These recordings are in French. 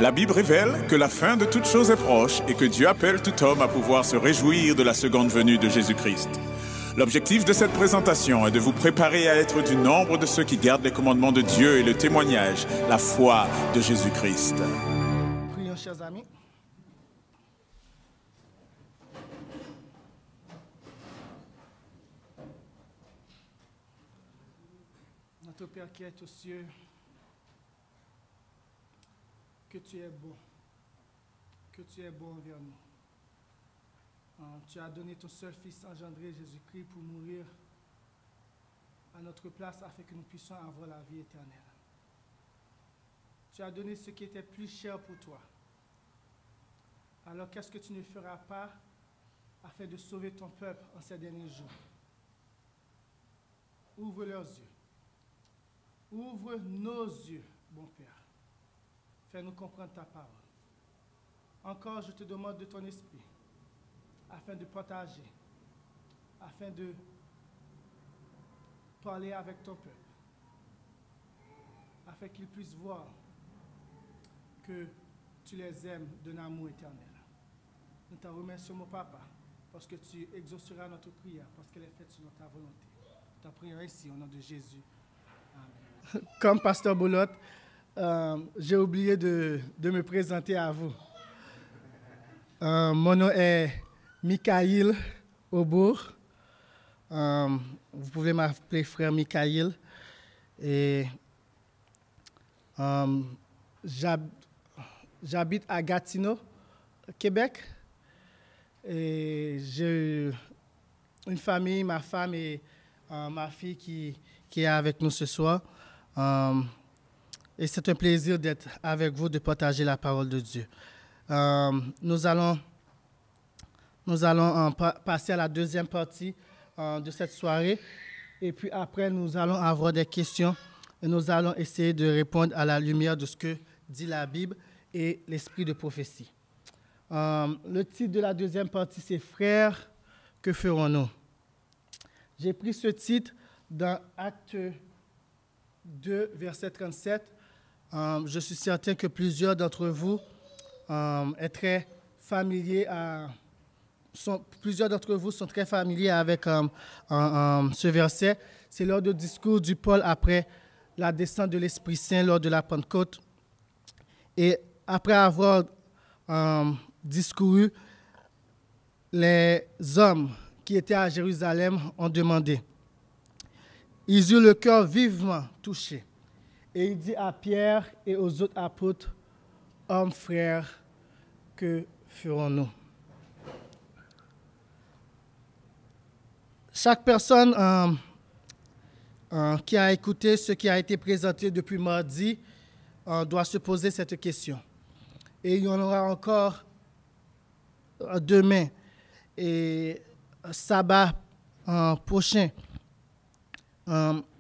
La Bible révèle que la fin de toute chose est proche et que Dieu appelle tout homme à pouvoir se réjouir de la seconde venue de Jésus-Christ. L'objectif de cette présentation est de vous préparer à être du nombre de ceux qui gardent les commandements de Dieu et le témoignage, la foi de Jésus-Christ. Prions, chers amis. Notre Père qui est aux cieux, que tu es bon, envers nous. Tu as donné ton seul Fils engendré, Jésus-Christ, pour mourir à notre place afin que nous puissions avoir la vie éternelle. Tu as donné ce qui était plus cher pour toi. Alors qu'est-ce que tu ne feras pas afin de sauver ton peuple en ces derniers jours? Ouvre leurs yeux. Ouvre nos yeux, bon Père. Fais-nous comprendre ta parole. Encore, je te demande de ton esprit, afin de partager, afin de parler avec ton peuple, afin qu'ils puissent voir que tu les aimes d'un amour éternel. Nous t'en remercions, mon Papa, parce que tu exauceras notre prière, parce qu'elle est faite selon ta volonté. Nous t'en prions ainsi, au nom de Jésus. Amen. Comme Pasteur Boulotte, j'ai oublié de me présenter à vous. Mon nom est Mikaïl Aubour. Vous pouvez m'appeler frère Mikaïl. Et j'habite à Gatineau, Québec. Et j'ai une famille, ma femme et ma fille qui est avec nous ce soir. Et c'est un plaisir d'être avec vous, de partager la parole de Dieu. Nous allons passer à la deuxième partie de cette soirée. Et puis après, nous allons avoir des questions. Et nous allons essayer de répondre à la lumière de ce que dit la Bible et l'esprit de prophétie. Le titre de la deuxième partie, c'est « Frères, que ferons-nous » ? J'ai pris ce titre dans Acte 2, verset 37. Je suis certain que plusieurs d'entre vous sont très familiers avec ce verset. C'est lors du discours du Paul après la descente de l'Esprit Saint lors de la Pentecôte. Et après avoir discouru, les hommes qui étaient à Jérusalem ont demandé. Ils eurent le cœur vivement touché. Et il dit à Pierre et aux autres apôtres, « Hommes, frères, que ferons-nous » ? Chaque personne qui a écouté ce qui a été présenté depuis mardi doit se poser cette question. Et il y en aura encore demain et sabbat prochain.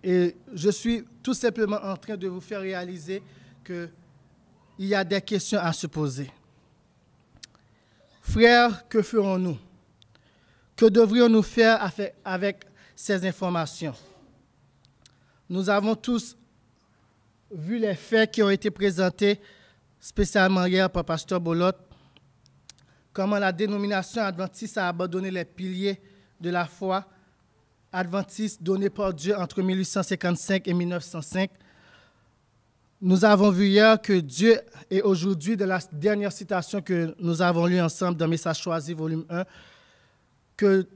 Et je suis tout simplement en train de vous faire réaliser qu'il y a des questions à se poser. Frères, que ferons-nous? Que devrions-nous faire avec ces informations? Nous avons tous vu les faits qui ont été présentés, spécialement hier par Pasteur Boulotte, comment la dénomination adventiste a abandonné les piliers de la foi adventiste donnée par Dieu entre 1855 et 1905. Nous avons vu hier que Dieu, et aujourd'hui, de la dernière citation que nous avons lue ensemble dans Message choisi, volume 1, que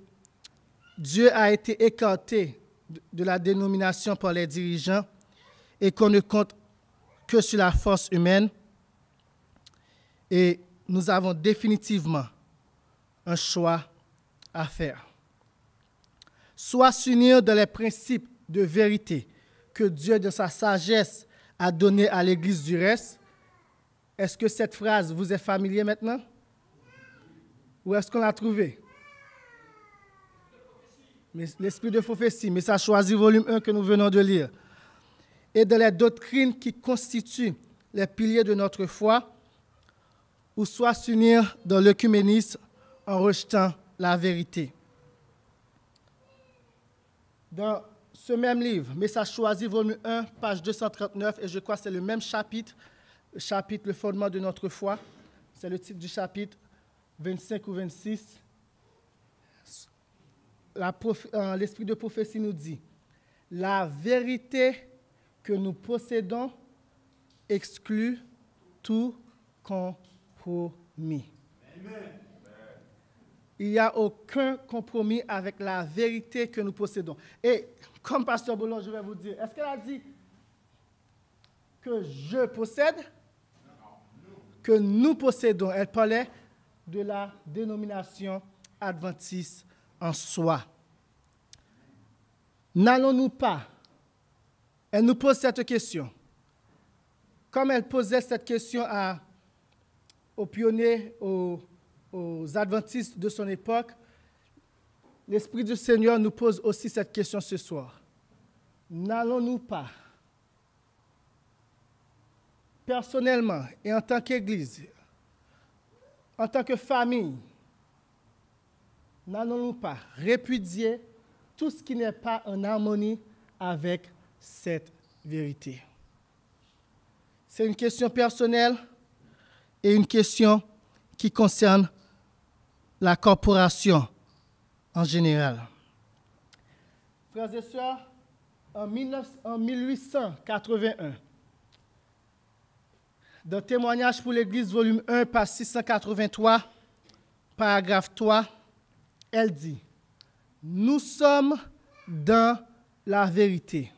Dieu a été écarté de la dénomination par les dirigeants et qu'on ne compte que sur la force humaine. Et nous avons définitivement un choix à faire. Soit s'unir dans les principes de vérité que Dieu, de sa sagesse, a donné à l'Église du reste. Est-ce que cette phrase vous est familière maintenant? Ou est-ce qu'on l'a trouvée? L'esprit de prophétie, Message choisi, volume 1 que nous venons de lire. Et dans les doctrines qui constituent les piliers de notre foi, ou soit s'unir dans l'œcuménisme en rejetant la vérité. Dans ce même livre, Message choisi, volume 1, page 239, et je crois que c'est le même chapitre, chapitre Le fondement de notre foi. C'est le titre du chapitre 25 ou 26. L'esprit de prophétie nous dit, la vérité que nous possédons exclut tout compromis. Amen. Il n'y a aucun compromis avec la vérité que nous possédons. Et comme Pasteur Boulon, je vais vous dire, est-ce qu'elle a dit que je possède? Que nous possédons. Elle parlait de la dénomination adventiste en soi. N'allons-nous pas? Elle nous pose cette question. Comme elle posait cette question aux pionniers, aux adventistes de son époque, l'Esprit du Seigneur nous pose aussi cette question ce soir. N'allons-nous pas, personnellement et en tant qu'Église, en tant que famille, n'allons-nous pas répudier tout ce qui n'est pas en harmonie avec cette vérité? C'est une question personnelle et une question qui concerne la corporation en général. Frères et sœurs, en 1881, dans Témoignages pour l'Église, volume 1, page 683, paragraphe 3, elle dit « Nous sommes dans la vérité.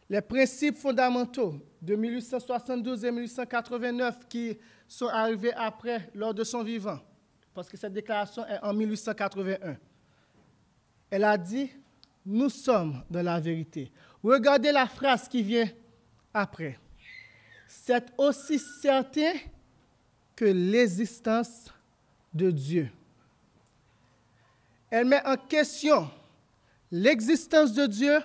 Les principes fondamentaux de 1872 et 1889 qui sont arrivés après, lors de son vivant, parce que cette déclaration est en 1881. Elle a dit, nous sommes dans la vérité. Regardez la phrase qui vient après. C'est aussi certain que l'existence de Dieu. Elle met en question l'existence de Dieu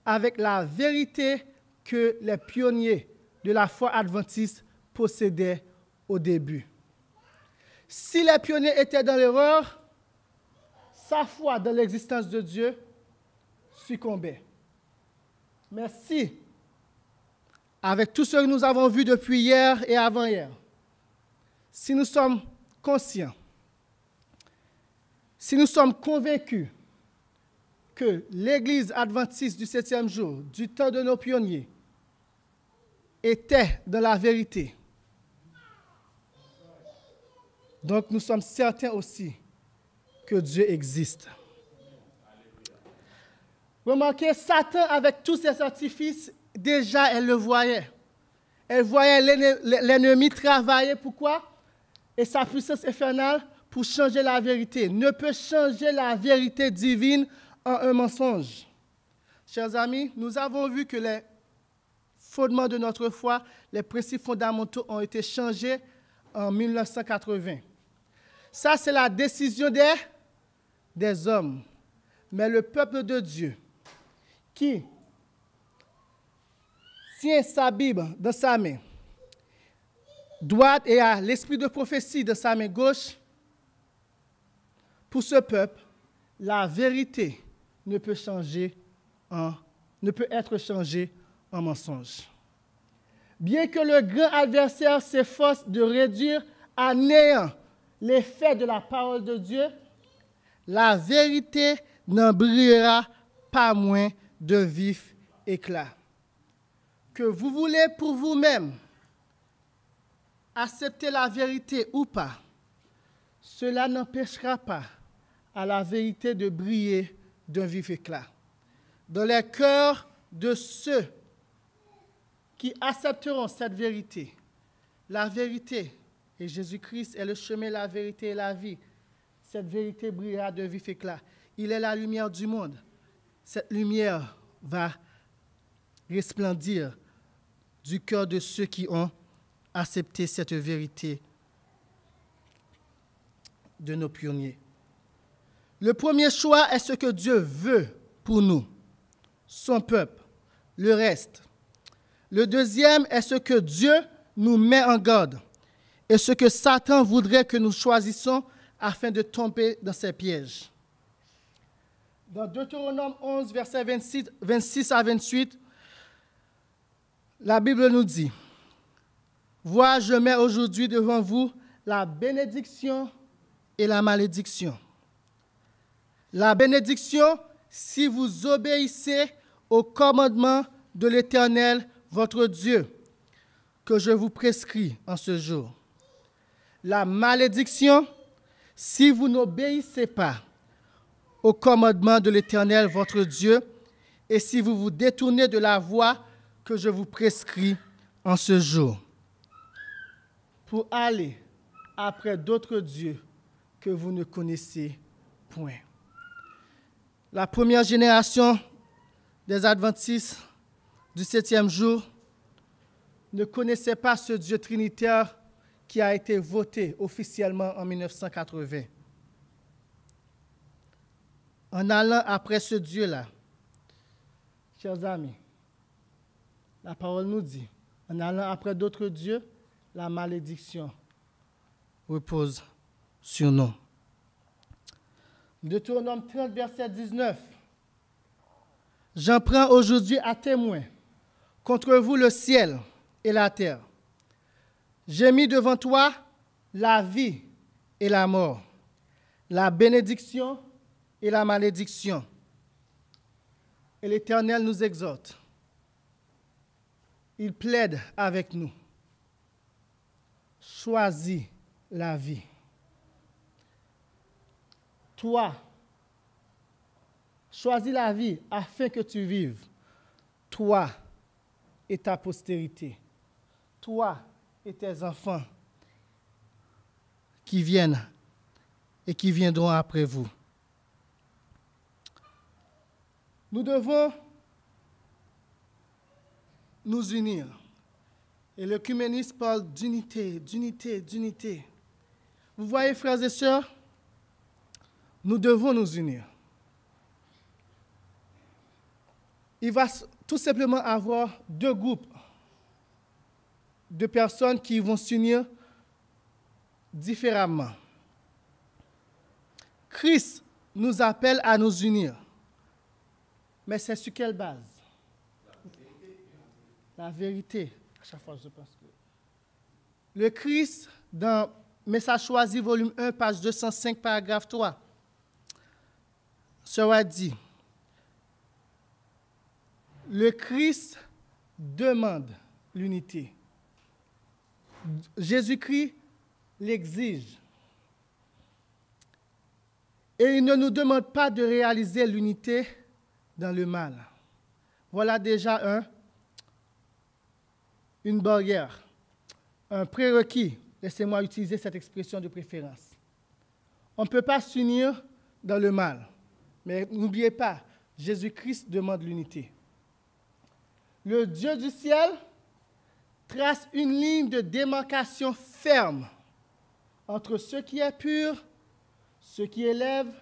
avec la vérité que les pionniers de la foi adventiste possédaient au début. Si les pionniers étaient dans l'erreur, sa foi dans l'existence de Dieu succombait. Mais si, avec tout ce que nous avons vu depuis hier et avant-hier, si nous sommes conscients, si nous sommes convaincus que l'Église adventiste du 7e jour, du temps de nos pionniers, était dans la vérité, donc nous sommes certains aussi que Dieu existe. Remarquez, Satan, avec tous ses artifices, déjà elle le voyait. Elle voyait l'ennemi travailler. Pourquoi? Et sa puissance infernale pour changer la vérité. Ne peut changer la vérité divine en un mensonge. Chers amis, nous avons vu que les fondements de notre foi, les principes fondamentaux ont été changés en 1980. Ça, c'est la décision des hommes. Mais le peuple de Dieu, qui tient sa Bible dans sa main droite et a l'esprit de prophétie dans sa main gauche, pour ce peuple, la vérité ne peut être changée en mensonge. Bien que le grand adversaire s'efforce de réduire à néant l'effet de la parole de Dieu, la vérité n'en brillera pas moins de vif éclat. Que vous voulez pour vous-même accepter la vérité ou pas, cela n'empêchera pas à la vérité de briller d'un vif éclat. Dans les cœurs de ceux qui accepteront cette vérité, la vérité, et Jésus-Christ est le chemin, la vérité et la vie, cette vérité brillera d'un vif éclat. Il est la lumière du monde. Cette lumière va resplendir du cœur de ceux qui ont accepté cette vérité de nos pionniers. Le premier choix est ce que Dieu veut pour nous, son peuple, le reste. Le deuxième est ce que Dieu nous met en garde et ce que Satan voudrait que nous choisissions afin de tomber dans ses pièges. Dans Deutéronome 11, versets 26 à 28, la Bible nous dit Vois, je mets aujourd'hui devant vous la bénédiction et la malédiction. La bénédiction, si vous obéissez au commandement de l'Éternel, votre Dieu, que je vous prescris en ce jour. La malédiction, si vous n'obéissez pas au commandement de l'Éternel, votre Dieu, et si vous vous détournez de la voie que je vous prescris en ce jour, pour aller après d'autres dieux que vous ne connaissez point. La première génération des Adventistes du 7e jour ne connaissait pas ce Dieu trinitaire qui a été voté officiellement en 1980. En allant après ce Dieu-là, chers amis, la parole nous dit, en allant après d'autres dieux, la malédiction repose sur nous. Deutéronome 30, verset 19. J'en prends aujourd'hui à témoin contre vous le ciel et la terre. J'ai mis devant toi la vie et la mort, la bénédiction et la malédiction. Et l'Éternel nous exhorte. Il plaide avec nous. Choisis la vie. Toi, choisis la vie afin que tu vives. Toi et ta postérité. Toi et tes enfants qui viennent et qui viendront après vous. Nous devons nous unir. Et l'œcuménisme parle d'unité, d'unité, d'unité. Vous voyez, frères et sœurs, nous devons nous unir. Il va tout simplement avoir deux groupes de personnes qui vont s'unir différemment. Christ nous appelle à nous unir. Mais c'est sur quelle base? La vérité. À chaque fois, je pense que... Le Christ, dans Message choisi, volume 1, page 205, paragraphe 3, sera dit, le Christ demande l'unité. Jésus-Christ l'exige. Et il ne nous demande pas de réaliser l'unité dans le mal. Voilà déjà une barrière, un prérequis. Laissez-moi utiliser cette expression de préférence. On ne peut pas s'unir dans le mal. Mais n'oubliez pas, Jésus-Christ demande l'unité. Le Dieu du ciel trace une ligne de démarcation ferme entre ce qui est pur, ce qui élève,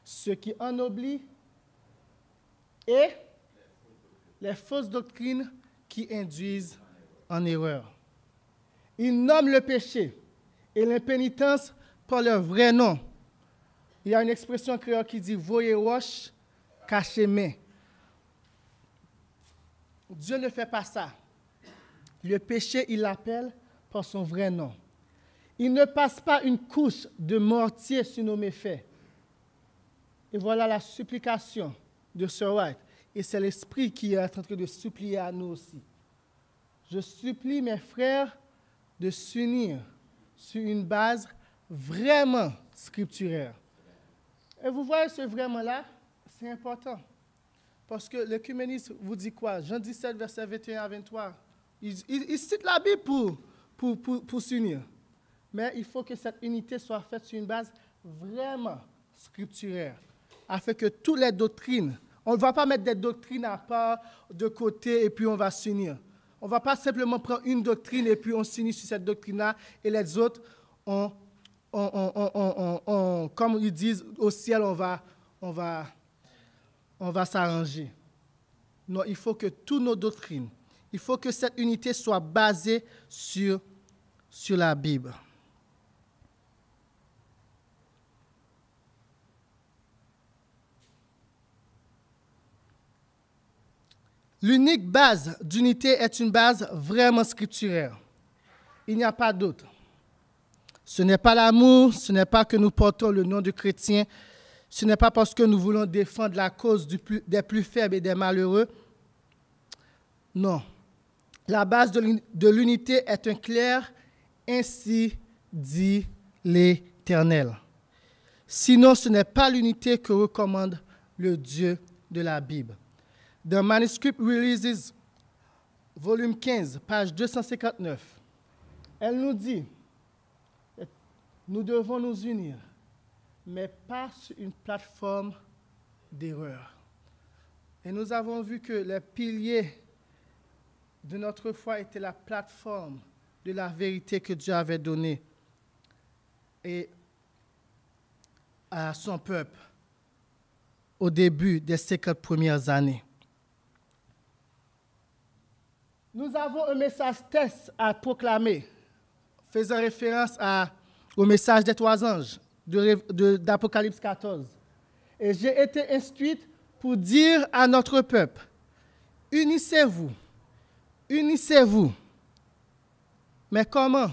ce qui ennoblit et les fausses doctrines qui induisent en erreur. Il nomme le péché et l'impénitence par leur vrai nom. Il y a une expression créole qui dit « voyer roche, cacher main ». Dieu ne fait pas ça. Le péché, il l'appelle par son vrai nom. Il ne passe pas une couche de mortier sur nos méfaits. Et voilà la supplication de Sir White. Et c'est l'Esprit qui est en train de supplier à nous aussi. Je supplie mes frères de s'unir sur une base vraiment scripturaire. Et vous voyez ce vraiment-là, c'est important. Parce que l'œcuménisme vous dit quoi? Jean 17, verset 21 à 23. Il cite la Bible pour s'unir. Mais il faut que cette unité soit faite sur une base vraiment scripturaire, afin que toutes les doctrines, on ne va pas mettre des doctrines à part de côté et puis on va s'unir. On ne va pas simplement prendre une doctrine et puis on s'unit sur cette doctrine-là et les autres, comme ils disent, au ciel, on va s'arranger. Non, il faut que toutes nos doctrines, il faut que cette unité soit basée sur la Bible. L'unique base d'unité est une base vraiment scripturaire. Il n'y a pas d'autre. Ce n'est pas l'amour, ce n'est pas que nous portons le nom de chrétien, ce n'est pas parce que nous voulons défendre la cause des plus faibles et des malheureux. Non. La base de l'unité est un clair, ainsi dit l'Éternel. Sinon, ce n'est pas l'unité que recommande le Dieu de la Bible. Dans Manuscript Releases, volume 15, page 259, elle nous dit, nous devons nous unir, mais pas sur une plateforme d'erreur. Et nous avons vu que les piliers de notre foi étaient la plateforme de la vérité que Dieu avait donnée et à son peuple au début des 50 premières années. Nous avons un message test à proclamer, faisant référence au message des 3 anges d'Apocalypse 14. Et j'ai été instruite pour dire à notre peuple, unissez-vous, unissez-vous. Mais comment?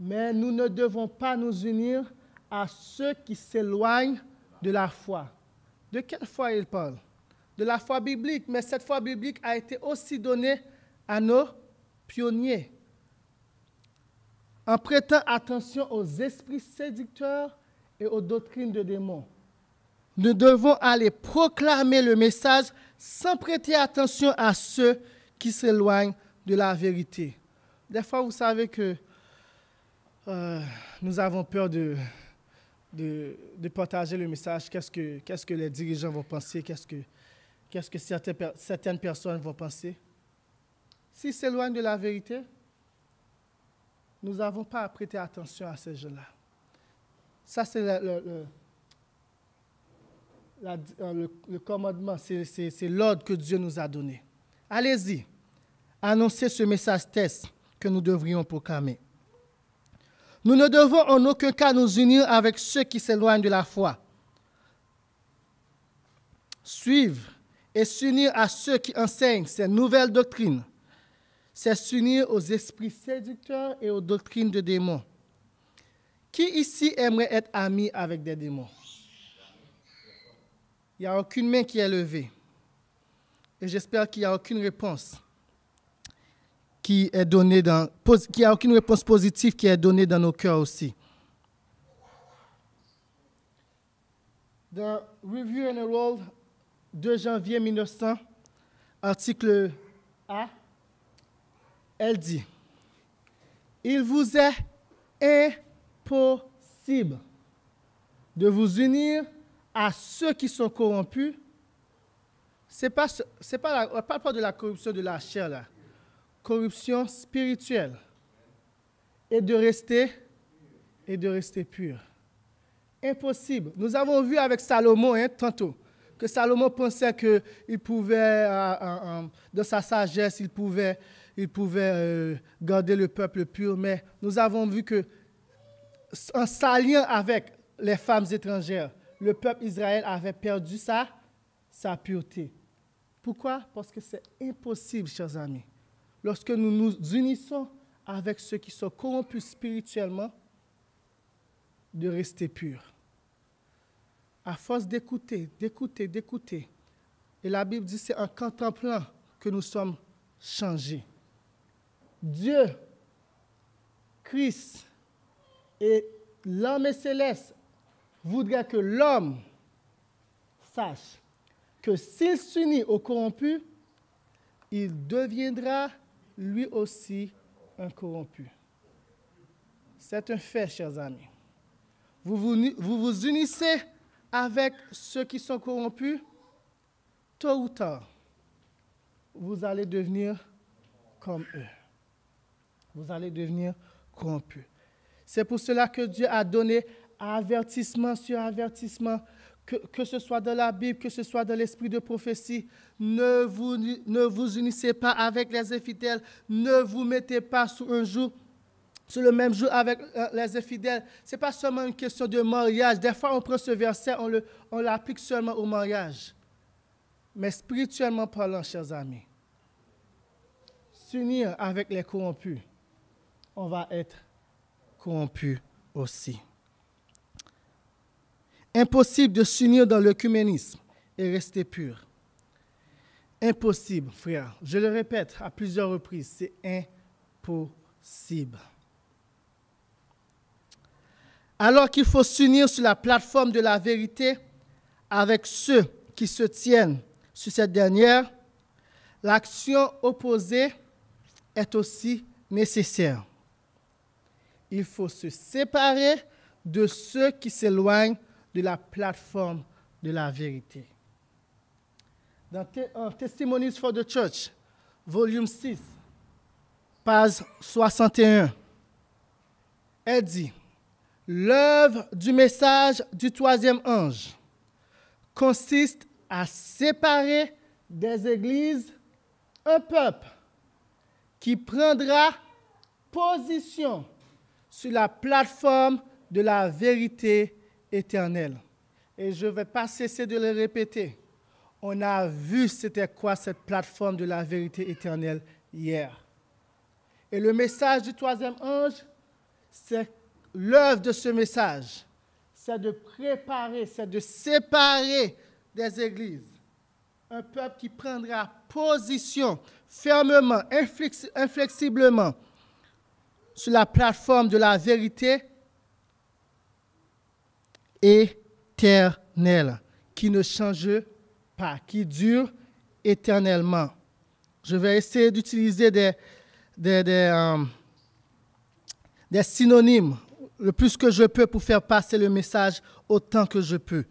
Mais nous ne devons pas nous unir à ceux qui s'éloignent de la foi. De quelle foi il parle? De la foi biblique, mais cette foi biblique a été aussi donnée à nos pionniers. En prêtant attention aux esprits séducteurs et aux doctrines de démons. Nous devons aller proclamer le message sans prêter attention à ceux qui s'éloignent de la vérité. Des fois, vous savez que nous avons peur de partager le message. Qu'est-ce que les dirigeants vont penser? Qu'est-ce que certaines personnes vont penser? S'ils s'éloignent de la vérité, nous n'avons pas à prêter attention à ces gens-là. Ça, c'est le commandement, c'est l'ordre que Dieu nous a donné. Allez-y, annoncez ce message test que nous devrions proclamer. Nous ne devons en aucun cas nous unir avec ceux qui s'éloignent de la foi. Suivre et s'unir à ceux qui enseignent ces nouvelles doctrines, c'est s'unir aux esprits séducteurs et aux doctrines de démons. Qui ici aimerait être ami avec des démons? Il n'y a aucune main qui est levée. Et j'espère qu'il n'y a aucune réponse qui est donnée qu'il n'y a aucune réponse positive qui est donnée dans nos cœurs aussi. Dans Review and Herald, 2 janvier 1900, article A, elle dit, « Il vous est impossible de vous unir à ceux qui sont corrompus. » On ne parle pas de la corruption de la chair, là. Corruption spirituelle. Et de rester pur. Impossible. Nous avons vu avec Salomon, tantôt, que Salomon pensait qu'il pouvait, dans sa sagesse, il pouvait garder le peuple pur, mais nous avons vu que en s'alliant avec les femmes étrangères, le peuple Israël avait perdu sa pureté. Pourquoi? Parce que c'est impossible, chers amis. Lorsque nous nous unissons avec ceux qui sont corrompus spirituellement, de rester purs. À force d'écouter. Et la Bible dit, c'est en contemplant que nous sommes changés. Dieu, Christ et l'homme céleste voudraient que l'homme sache que s'il s'unit aux corrompus, il deviendra lui aussi un corrompu. C'est un fait, chers amis. Vous vous unissez avec ceux qui sont corrompus, tôt ou tard, vous allez devenir comme eux. Vous allez devenir corrompus. C'est pour cela que Dieu a donné avertissement sur avertissement, que ce soit dans la Bible, que ce soit dans l'esprit de prophétie. Ne vous unissez pas avec les infidèles. Ne vous mettez pas sur le même jour avec les infidèles. Ce n'est pas seulement une question de mariage. Des fois, on prend ce verset, on l'applique seulement au mariage. Mais spirituellement parlant, chers amis, s'unir avec les corrompus, on va être corrompus aussi. Impossible de s'unir dans l'œcuménisme et rester pur. Impossible, frère. Je le répète à plusieurs reprises, c'est impossible. Alors qu'il faut s'unir sur la plateforme de la vérité avec ceux qui se tiennent sur cette dernière, l'action opposée est aussi nécessaire. Il faut se séparer de ceux qui s'éloignent de la plateforme de la vérité. Dans Testimonies for the Church, volume 6, page 61, elle dit « L'œuvre du message du troisième ange consiste à séparer des églises un peuple qui prendra position sur la plateforme de la vérité éternelle. » Et je ne vais pas cesser de le répéter. On a vu c'était quoi cette plateforme de la vérité éternelle hier. Et le message du troisième ange, c'est l'œuvre de ce message. C'est de préparer, c'est de séparer des églises. Un peuple qui prendra position fermement, inflexiblement sur la plateforme de la vérité éternelle, qui ne change pas, qui dure éternellement. Je vais essayer d'utiliser des synonymes le plus que je peux pour faire passer le message autant que je peux.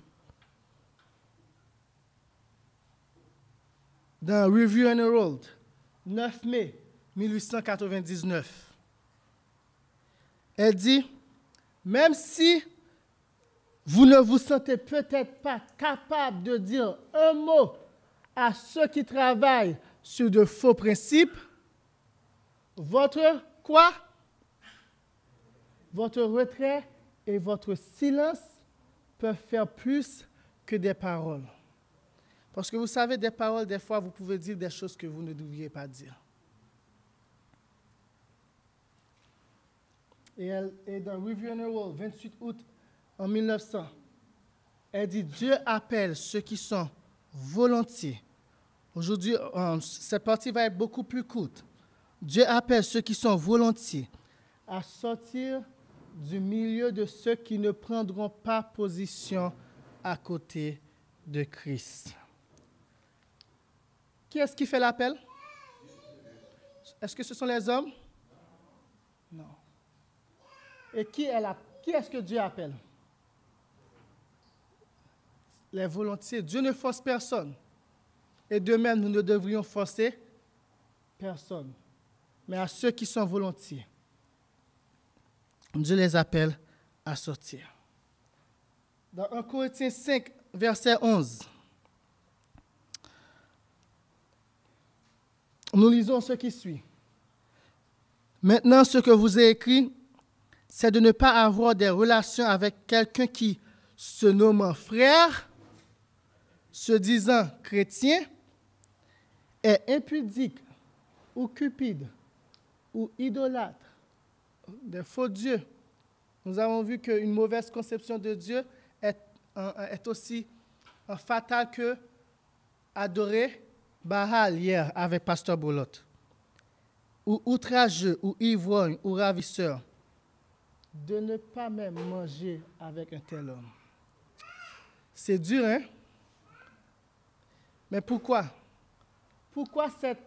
Dans Review and Herald, 9 mai 1899, elle dit, même si vous ne vous sentez peut-être pas capable de dire un mot à ceux qui travaillent sur de faux principes, votre quoi? Votre retrait et votre silence peuvent faire plus que des paroles. Parce que vous savez, des paroles, des fois, vous pouvez dire des choses que vous ne devriez pas dire. Et dans Review and Herald, 28 août en 1900, elle dit, Dieu appelle ceux qui sont volontiers. Aujourd'hui, cette partie va être beaucoup plus courte. Dieu appelle ceux qui sont volontiers à sortir du milieu de ceux qui ne prendront pas position à côté de Christ. Qui est-ce qui fait l'appel? Est-ce que ce sont les hommes? Non. Et qui est-ce que Dieu appelle? Les volontiers. Dieu ne force personne. Et de même, nous ne devrions forcer personne. Mais à ceux qui sont volontiers, Dieu les appelle à sortir. Dans 1 Corinthiens 5, verset 11, nous lisons ce qui suit. Maintenant, ce que vous ai écrit, c'est de ne pas avoir des relations avec quelqu'un qui, se nommant frère, se disant chrétien, est impudique ou cupide ou idolâtre, des faux dieux. Nous avons vu qu'une mauvaise conception de Dieu est aussi fatale que adorer Baal hier avec Pasteur Boulotte, ou outrageux, ou ivrogne, ou ravisseur, de ne pas même manger avec un tel homme. C'est dur, hein? Mais pourquoi? Pourquoi cette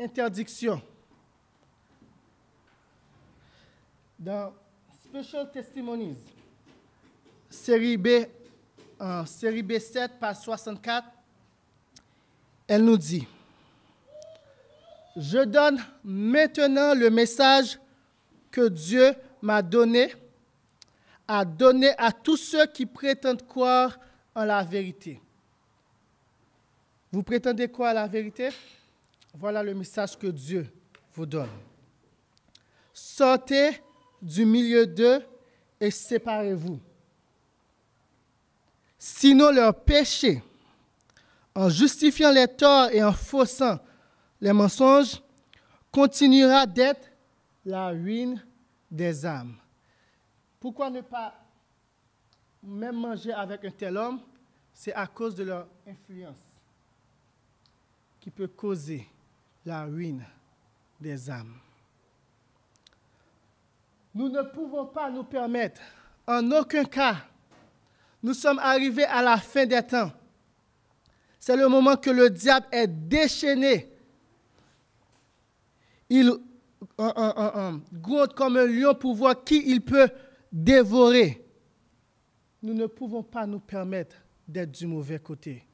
interdiction? Dans Special Testimonies, série B 7, page 64, elle nous dit, « Je donne maintenant le message que Dieu m'a donné à tous ceux qui prétendent croire en la vérité. » Vous prétendez croire à la vérité? Voilà le message que Dieu vous donne. Sortez du milieu d'eux et séparez-vous. Sinon leur péché, en justifiant les torts et en faussant les mensonges, continuera d'être la ruine des âmes. Pourquoi ne pas même manger avec un tel homme? C'est à cause de leur influence qui peut causer la ruine des âmes. Nous ne pouvons pas nous permettre, en aucun cas, nous sommes arrivés à la fin des temps. C'est le moment que le diable est déchaîné. Il gronde comme un lion pour voir qui il peut dévorer. Nous ne pouvons pas nous permettre d'être du mauvais côté,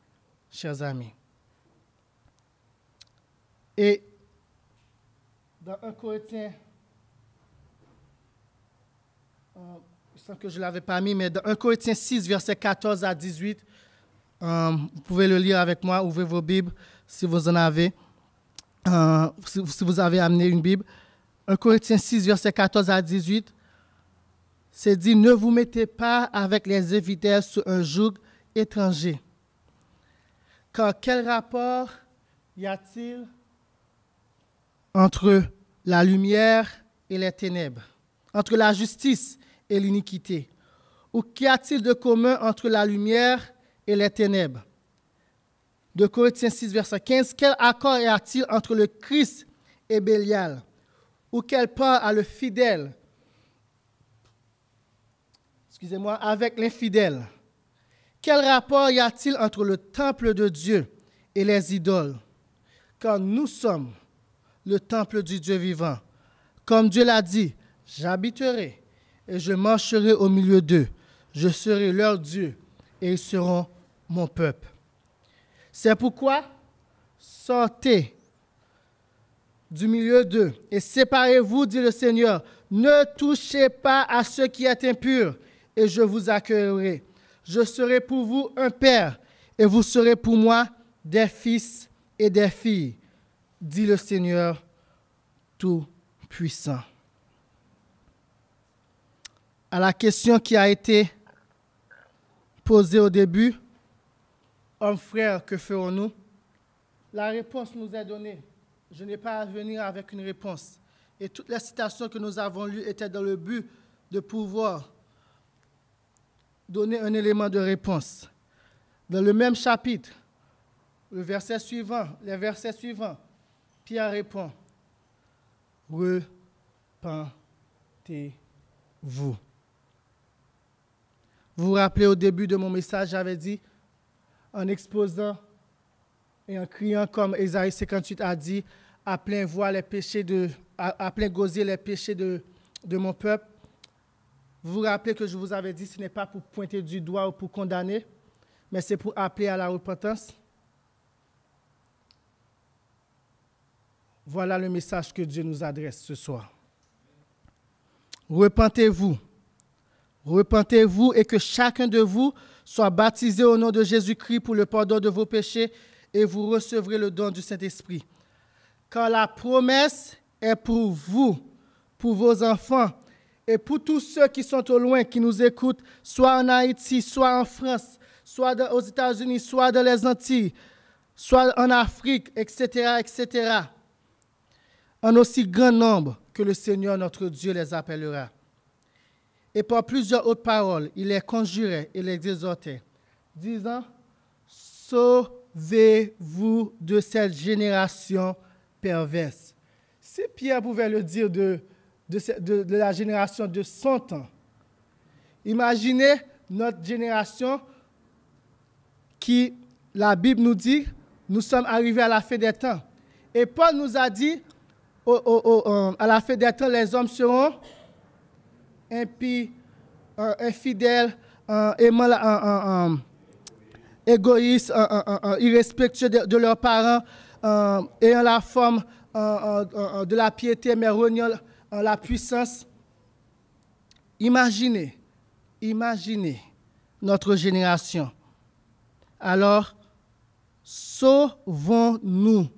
chers amis. Et dans 1 Corinthiens, je sens que je ne l'avais pas mis, mais dans 1 Corinthiens 6, versets 14 à 18, vous pouvez le lire avec moi, ouvrez vos Bibles si vous en avez, si vous avez amené une Bible. 1 Corinthiens 6, versets 14 à 18, c'est dit, ne vous mettez pas avec les infidèles sous un joug étranger. Car quel rapport y a-t-il entre la lumière et les ténèbres, entre la justice et l'iniquité? Ou qu'y a-t-il de commun entre la lumière et les ténèbres? De Corinthiens 6, verset 15, quel accord y a-t-il entre le Christ et Bélial? Ou quelle part a le fidèle, avec l'infidèle? Quel rapport y a-t-il entre le temple de Dieu et les idoles? Car nous sommes le temple du Dieu vivant. Comme Dieu l'a dit, j'habiterai et je marcherai au milieu d'eux. Je serai leur Dieu et ils seront mon peuple. C'est pourquoi sortez du milieu d'eux et séparez-vous, dit le Seigneur. Ne touchez pas à ce qui est impur et je vous accueillerai. Je serai pour vous un père et vous serez pour moi des fils et des filles, dit le Seigneur Tout-Puissant. À la question qui a été posée au début, hommes frères, que ferons-nous? La réponse nous est donnée. Je n'ai pas à venir avec une réponse. Et toutes les citations que nous avons lues étaient dans le but de pouvoir donner un élément de réponse. Dans le même chapitre, les versets suivants, Pierre répond, repentez-vous. Vous vous rappelez au début de mon message, j'avais dit, en exposant et en criant comme Ésaïe 58 a dit, à plein gosier les péchés de mon peuple. Vous vous rappelez que je vous avais dit, ce n'est pas pour pointer du doigt ou pour condamner, mais c'est pour appeler à la repentance. Voilà le message que Dieu nous adresse ce soir. Repentez-vous. Repentez-vous et que chacun de vous soit baptisé au nom de Jésus-Christ pour le pardon de vos péchés et vous recevrez le don du Saint-Esprit. Car la promesse est pour vous, pour vos enfants et pour tous ceux qui sont au loin, qui nous écoutent, soit en Haïti, soit en France, soit aux États-Unis, soit dans les Antilles, soit en Afrique, etc., etc., en aussi grand nombre que le Seigneur notre Dieu les appellera. Et par plusieurs autres paroles, il les conjurait et les exhortait, disant, sauvez-vous de cette génération perverse. Si Pierre pouvait le dire de la génération de son temps, imaginez notre génération qui, la Bible nous dit, nous sommes arrivés à la fin des temps. Et Paul nous a dit, à la fin des temps, les hommes seront impies, infidèles, égoïstes, irrespectueux de leurs parents, ayant la forme de la piété, mais reniant la puissance. Imaginez notre génération. Alors, sauvons-nous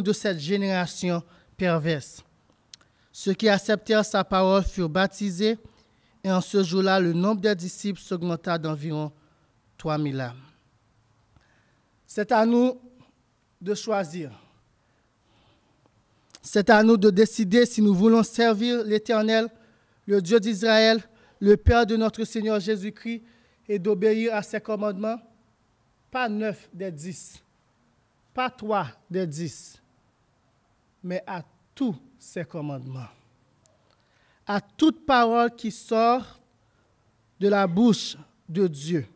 de cette génération perverse. Ceux qui acceptèrent sa parole furent baptisés, et en ce jour-là, le nombre des disciples s'augmenta d'environ 3000 âmes. C'est à nous de choisir. C'est à nous de décider si nous voulons servir l'Éternel, le Dieu d'Israël, le Père de notre Seigneur Jésus-Christ, et d'obéir à ses commandements. Pas 9 des 10, pas 3 des 10, mais à tous ses commandements. À toute parole qui sort de la bouche de Dieu.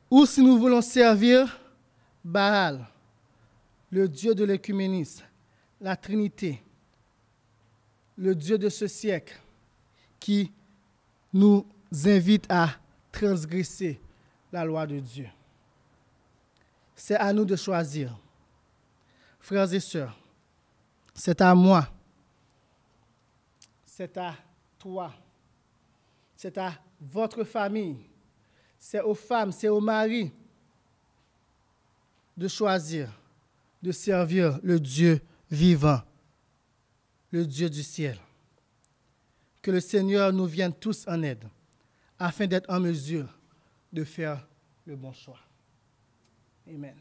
Ou si nous voulons servir Baal, le Dieu de l'écuménisme, la Trinité, le Dieu de ce siècle, qui nous invite à transgresser la loi de Dieu. C'est à nous de choisir. Frères et sœurs, c'est à moi, c'est à toi, c'est à votre famille, c'est aux femmes, c'est aux maris de choisir, de servir le Dieu vivant, le Dieu du ciel. Que le Seigneur nous vienne tous en aide, afin d'être en mesure de faire le bon choix. Amen.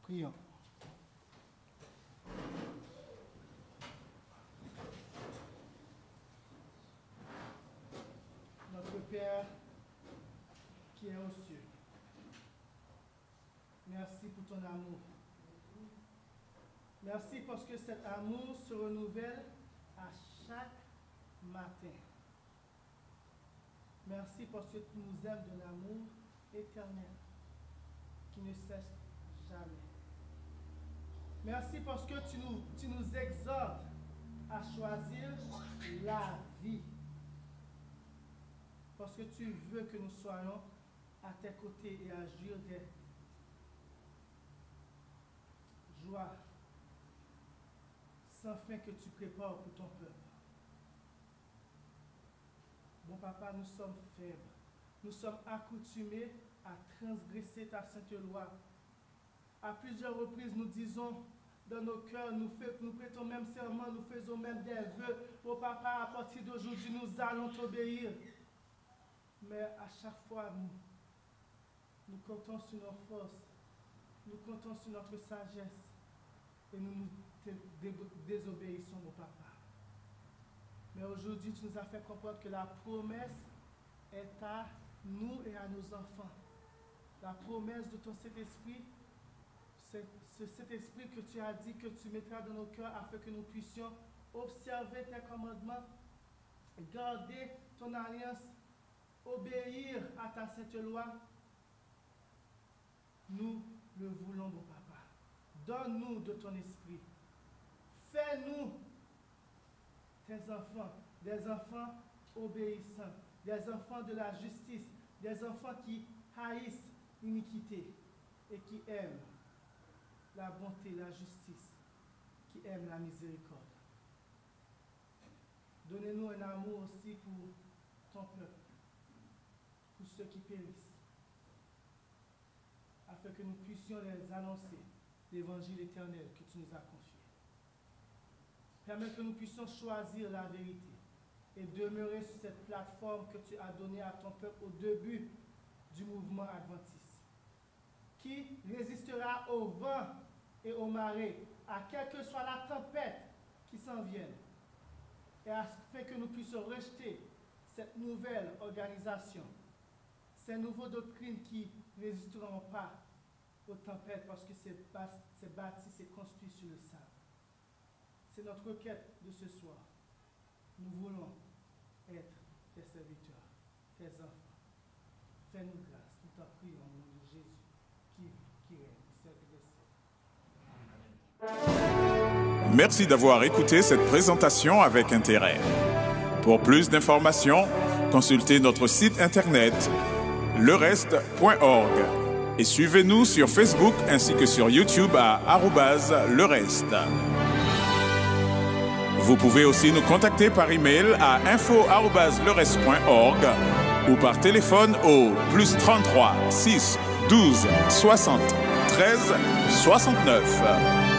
Prions. Notre Père qui est aux cieux, merci pour ton amour. Merci parce que cet amour se renouvelle à chaque matin. Merci parce que tu nous aimes d'un amour éternel qui ne cesse jamais. Merci parce que tu nous exhortes à choisir la vie. Parce que tu veux que nous soyons à tes côtés et à jouir des joies sans fin que tu prépares pour ton peuple. Bon papa, nous sommes faibles. Nous sommes accoutumés à transgresser ta sainte loi. À plusieurs reprises, nous disons dans nos cœurs, nous prêtons même serment, nous faisons même des vœux. Oh papa, à partir d'aujourd'hui, nous allons t'obéir. Mais à chaque fois, nous comptons sur nos forces, nous comptons sur notre sagesse et nous désobéissons, mon papa. Mais aujourd'hui, tu nous as fait comprendre que la promesse est à nous et à nos enfants. La promesse de ton Saint-Esprit, c'est cet esprit que tu as dit que tu mettras dans nos cœurs afin que nous puissions observer tes commandements, garder ton alliance, obéir à ta sainte loi. Nous le voulons, mon papa. Donne-nous de ton esprit. Fais-nous tes enfants, des enfants obéissants, des enfants de la justice, des enfants qui haïssent l'iniquité et qui aiment la bonté, la justice, qui aiment la miséricorde. Donnez-nous un amour aussi pour ton peuple, pour ceux qui périssent, afin que nous puissions les annoncer l'évangile éternel que tu nous as confié. Permets que nous puissions choisir la vérité et demeurer sur cette plateforme que tu as donnée à ton peuple au début du mouvement adventiste, qui résistera au vent et aux marées, à quelle que soit la tempête qui s'en vienne, et afin que nous puissions rejeter cette nouvelle organisation, ces nouvelles doctrines qui ne résisteront pas aux tempêtes parce que c'est bâti, c'est construit sur le sable. C'est notre requête de ce soir. Nous voulons être tes serviteurs, tes enfants. Fais-nous grâce. Nous t'en prions au nom de Jésus, qui règne au siècle des siècles. Merci d'avoir écouté cette présentation avec intérêt. Pour plus d'informations, consultez notre site internet lereste.org et suivez-nous sur Facebook ainsi que sur YouTube à @lereste. Vous pouvez aussi nous contacter par email à info@lereste.org ou par téléphone au +33 6 12 60 13 69.